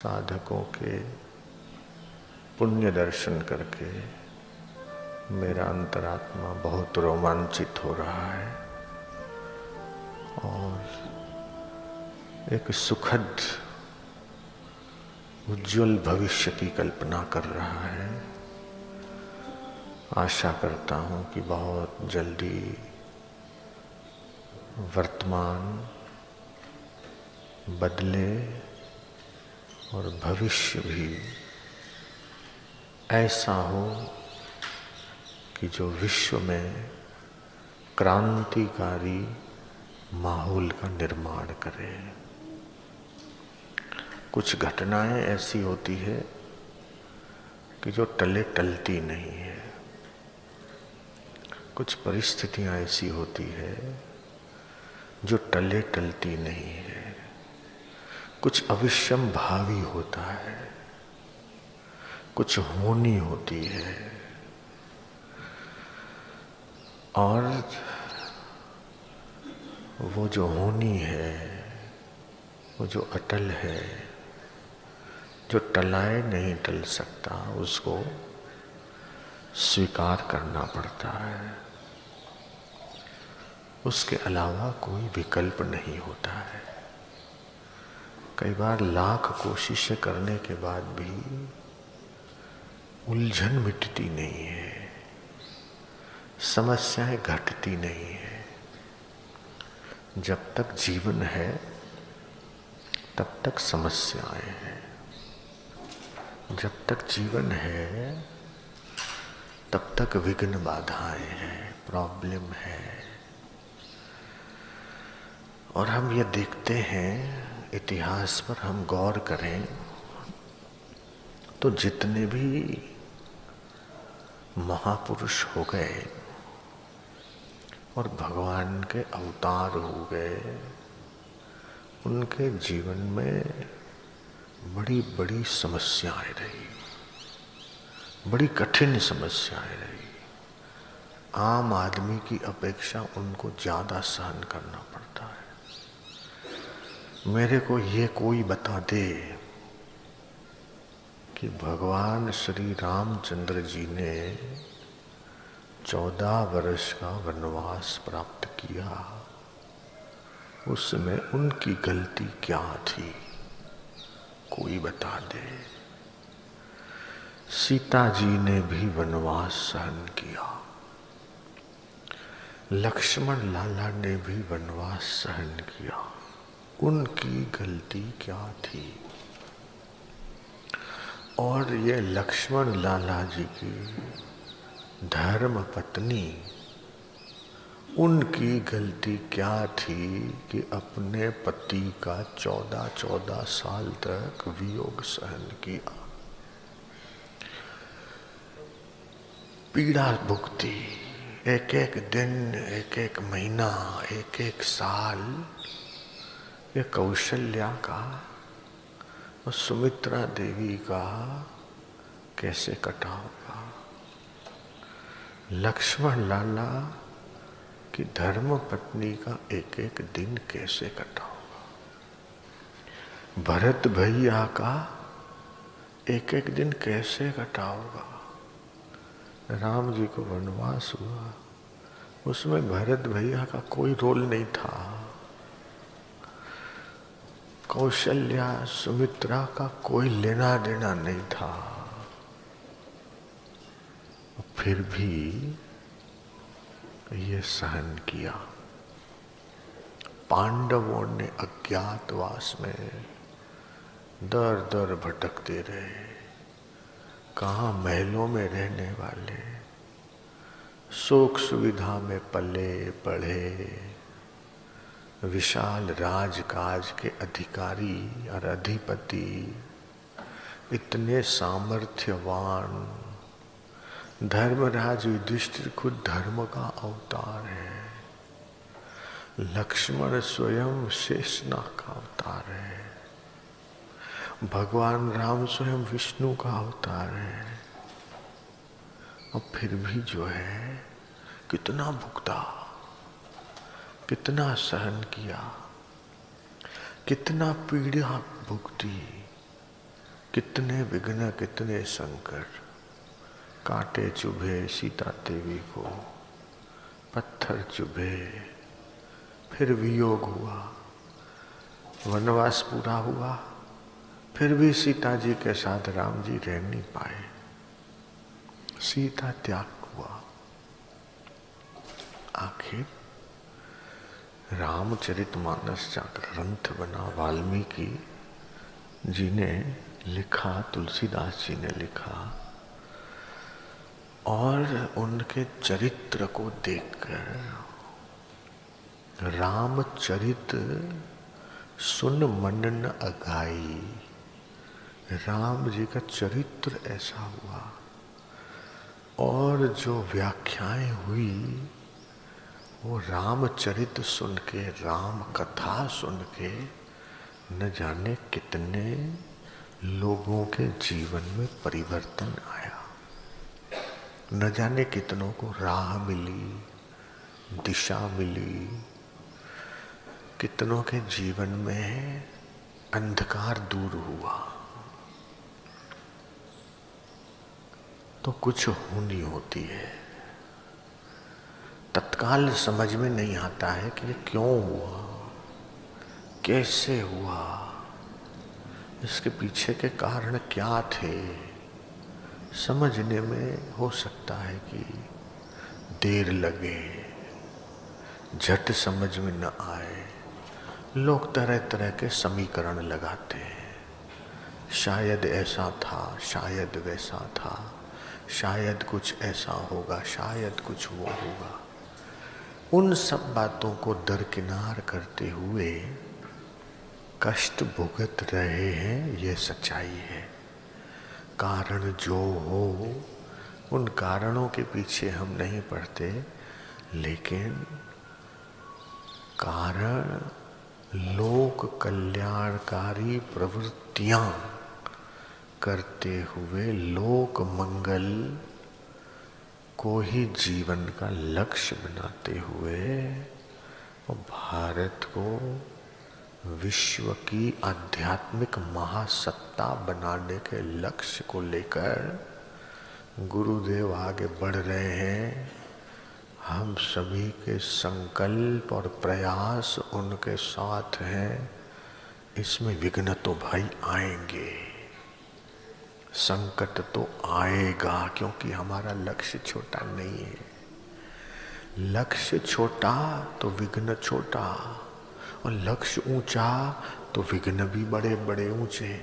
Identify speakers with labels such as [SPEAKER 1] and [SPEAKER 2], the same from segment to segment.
[SPEAKER 1] साधकों के पुण्य दर्शन करके मेरा अंतरात्मा बहुत रोमांचित हो रहा है और एक सुखद उज्जवल भविष्य की कल्पना कर रहा है। आशा करता हूँ कि बहुत जल्दी वर्तमान बदले और भविष्य भी ऐसा हो कि जो विश्व में क्रांतिकारी माहौल का निर्माण करे। कुछ घटनाएं ऐसी होती है कि जो टले टलती नहीं है। कुछ परिस्थितियां ऐसी होती है जो टले टलती नहीं है। कुछ अविश्यम भावी होता है, कुछ होनी होती है और वो जो होनी है, वो जो अटल है, जो टलाए नहीं टल सकता, उसको स्वीकार करना पड़ता है। उसके अलावा कोई विकल्प नहीं होता है। कई बार लाख कोशिशें करने के बाद भी उलझन मिटती नहीं है, समस्याएं घटती नहीं है। जब तक जीवन है तब तक समस्याएं हैं। जब तक जीवन है तब तक विघ्न बाधाएं हैं, प्रॉब्लम है। और हम ये देखते हैं, इतिहास पर हम गौर करें तो जितने भी महापुरुष हो गए और भगवान के अवतार हो गए, उनके जीवन में बड़ी बड़ी समस्याएं रही, बड़ी कठिन समस्याएं रही। आम आदमी की अपेक्षा उनको ज्यादा सहन करना पड़ता है। मेरे को ये कोई बता दे कि भगवान श्री रामचंद्र जी ने 14 वर्ष का वनवास प्राप्त किया, उसमें उनकी गलती क्या थी? कोई बता दे। सीता जी ने भी वनवास सहन किया, लक्ष्मण लाला ने भी वनवास सहन किया, उनकी गलती क्या थी? और ये लक्ष्मण लाला जी की धर्म पत्नी, उनकी गलती क्या थी कि अपने पति का 14 साल तक वियोग सहन किया, पीड़ा भुगती, एक एक दिन, एक एक महीना, एक एक साल। ये कौशल्या का और सुमित्रा देवी का कैसे कटा होगा? लक्ष्मण लाला की धर्म पत्नी का एक एक दिन कैसे कटा होगा? भरत भैया का एक एक दिन कैसे कटा होगा? राम जी को वनवास हुआ, उसमें भरत भैया का कोई रोल नहीं था। कौशल्या सुमित्रा का कोई लेना देना नहीं था। फिर भी ये सहन किया। पांडवों ने अज्ञातवास में दर दर भटकते रहे। कहाँ महलों में रहने वाले, सुख सुविधा में पले पढ़े, विशाल राजकाज के अधिकारी और अधिपति, इतने सामर्थ्यवान। धर्मराज युधिष्ठिर खुद धर्म का अवतार है। लक्ष्मण स्वयं शेषनाग का अवतार है। भगवान राम स्वयं विष्णु का अवतार है। और फिर भी जो है, कितना भुगता, कितना सहन किया, कितना पीड़ा भुगती। कितने विघ्न, कितने संकट, कांटे चुभे सीता देवी को, पत्थर चुभे, फिर वियोग हुआ, वनवास पूरा हुआ, फिर भी सीता जी के साथ राम जी रह नहीं पाए, सीता त्याग हुआ। आखिर रामचरितमानस का ग्रंथ बना, वाल्मीकि जी ने लिखा, तुलसीदास जी ने लिखा, और उनके चरित्र को देखकर रामचरित सुन मन न अगाई, राम जी का चरित्र ऐसा हुआ। और जो व्याख्याएं हुई वो रामचरित सुन के, राम कथा सुन के न जाने कितने लोगों के जीवन में परिवर्तन आया, न जाने कितनों को राह मिली, दिशा मिली, कितनों के जीवन में अंधकार दूर हुआ। तो कुछ होनी होती है, तत्काल समझ में नहीं आता है कि ये क्यों हुआ, कैसे हुआ, इसके पीछे के कारण क्या थे। समझने में हो सकता है कि देर लगे, झट समझ में न आए। लोग तरह तरह के समीकरण लगाते हैं, शायद ऐसा था, शायद वैसा था, शायद कुछ ऐसा होगा, शायद कुछ वो होगा। उन सब बातों को दरकिनार करते हुए कष्ट भुगत रहे हैं, ये सच्चाई है। कारण जो हो, उन कारणों के पीछे हम नहीं पड़ते, लेकिन कारण लोक कल्याणकारी प्रवृत्तियां करते हुए लोक मंगल को ही जीवन का लक्ष्य बनाते हुए भारत को विश्व की आध्यात्मिक महासत्ता बनाने के लक्ष्य को लेकर गुरुदेव आगे बढ़ रहे हैं। हम सभी के संकल्प और प्रयास उनके साथ हैं। इसमें विघ्न तो भाई आएंगे, संकट तो आएगा, क्योंकि हमारा लक्ष्य छोटा नहीं है। लक्ष्य छोटा तो विघ्न छोटा, और लक्ष्य ऊंचा तो विघ्न भी बड़े बड़े ऊंचे।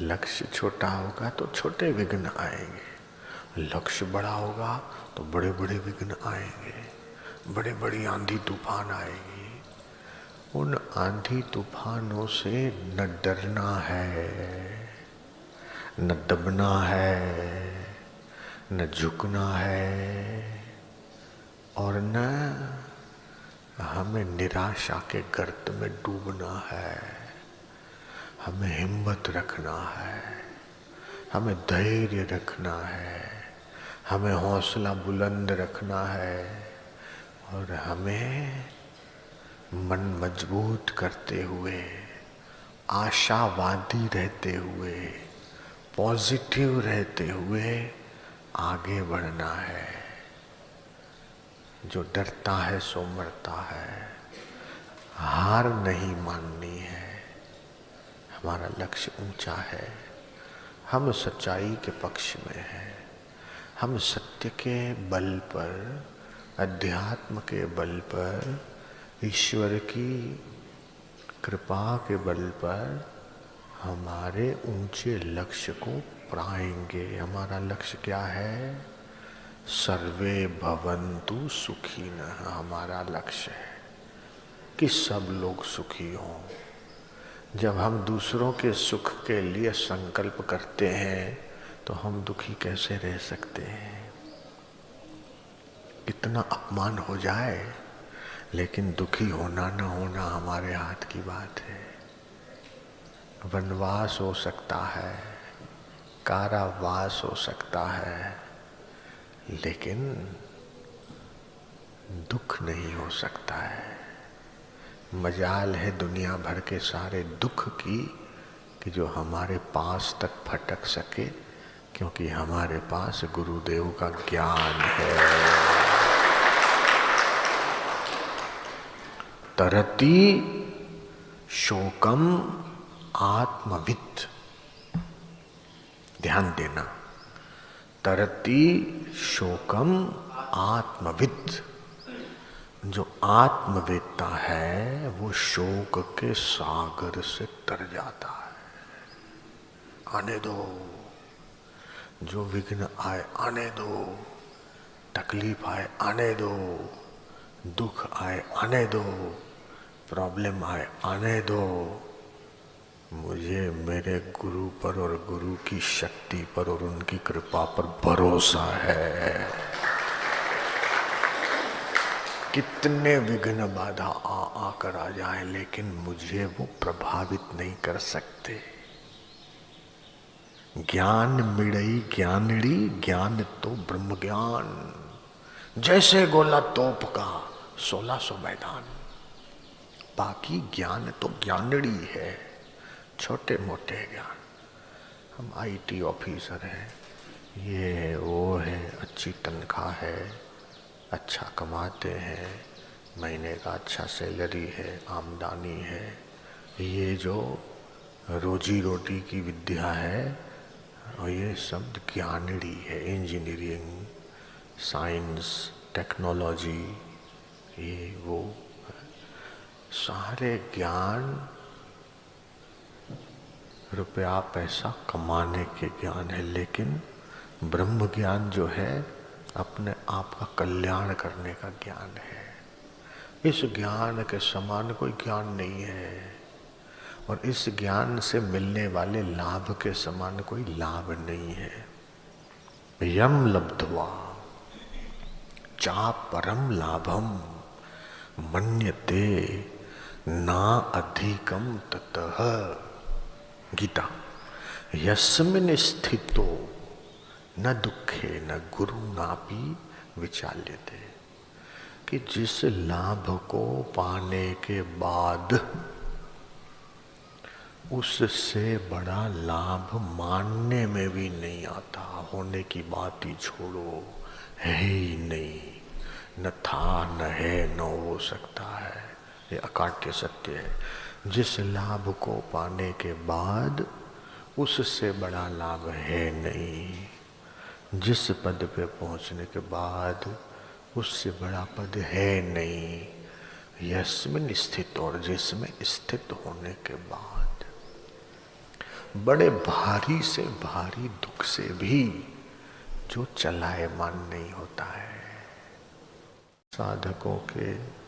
[SPEAKER 1] लक्ष्य छोटा होगा तो छोटे विघ्न आएंगे, लक्ष्य बड़ा होगा तो बड़े बड़े विघ्न आएंगे, बड़े बड़ी आंधी तूफान आएगी। उन आंधी तूफानों से न डरना है, न दबना है, न झुकना है, और न हमें निराशा के गर्त में डूबना है। हमें हिम्मत रखना है, हमें धैर्य रखना है, हमें हौसला बुलंद रखना है, और हमें मन मजबूत करते हुए, आशावादी रहते हुए, पॉजिटिव रहते हुए आगे बढ़ना है। जो डरता है सो मरता है, हार नहीं माननी है। हमारा लक्ष्य ऊंचा है, हम सच्चाई के पक्ष में हैं, हम सत्य के बल पर, अध्यात्म के बल पर, ईश्वर की कृपा के बल पर हमारे ऊंचे लक्ष्य को पाएंगे। हमारा लक्ष्य क्या है? सर्वे भवन्तु सुखिनः। हमारा लक्ष्य है कि सब लोग सुखी हों। जब हम दूसरों के सुख के लिए संकल्प करते हैं तो हम दुखी कैसे रह सकते हैं? कितना अपमान हो जाए, लेकिन दुखी होना न होना हमारे हाथ की बात है। वनवास हो सकता है, कारावास हो सकता है, लेकिन दुख नहीं हो सकता है। मजाल है दुनिया भर के सारे दुख की कि जो हमारे पास तक फटक सके, क्योंकि हमारे पास गुरुदेव का ज्ञान है। तरति शोकम आत्मवित्, ध्यान देना, तरति शोकम आत्मवित्। जो आत्मवेत्ता है वो शोक के सागर से तर जाता है। आने दो, जो विघ्न आए आने दो, तकलीफ आए आने दो, दुख आए आने दो, प्रॉब्लम आए आने दो, मुझे मेरे गुरु पर और गुरु की शक्ति पर और उनकी कृपा पर भरोसा है। कितने विघ्न बाधा आकर आ जाए, लेकिन मुझे वो प्रभावित नहीं कर सकते। ज्ञान मिड़ई ज्ञानड़ी, ज्ञान तो ब्रह्म ज्ञान। जैसे गोला तोप का 1600 मैदान, बाकी ज्ञान तो ज्ञानड़ी है, छोटे मोटे ज्ञान। हम आईटी ऑफिसर हैं, ये वो है, अच्छी तनख्वाह है, अच्छा कमाते हैं, महीने का अच्छा सैलरी है, आमदनी है। ये जो रोजी रोटी की विद्या है, और ये सब ज्ञानड़ी है। इंजीनियरिंग, साइंस, टेक्नोलॉजी, ये वो सारे ज्ञान रुपया पैसा कमाने के ज्ञान है। लेकिन ब्रह्म ज्ञान जो है अपने आप का कल्याण करने का ज्ञान है। इस ज्ञान के समान कोई ज्ञान नहीं है, और इस ज्ञान से मिलने वाले लाभ के समान कोई लाभ नहीं है। यम लब्ध्वा चा परम लाभम मन्यते ना अधिकम ततः। गीता। यस्मिन् स्थितो न दुखे न गुरु नापि विचाल्यते, कि जिस लाभ को पाने के बाद उससे बड़ा लाभ मानने में भी नहीं आता, होने की बात ही छोड़ो, है ही नहीं, न था न है न हो सकता है, ये अकाट्य सत्य है। जिस लाभ को पाने के बाद उससे बड़ा लाभ है नहीं, जिस पद पे पहुंचने के बाद उससे बड़ा पद है नहीं, यस्मिन् स्थित, और जिसमें स्थित होने के बाद बड़े भारी से भारी दुख से भी जो चलायमान नहीं होता है। साधकों के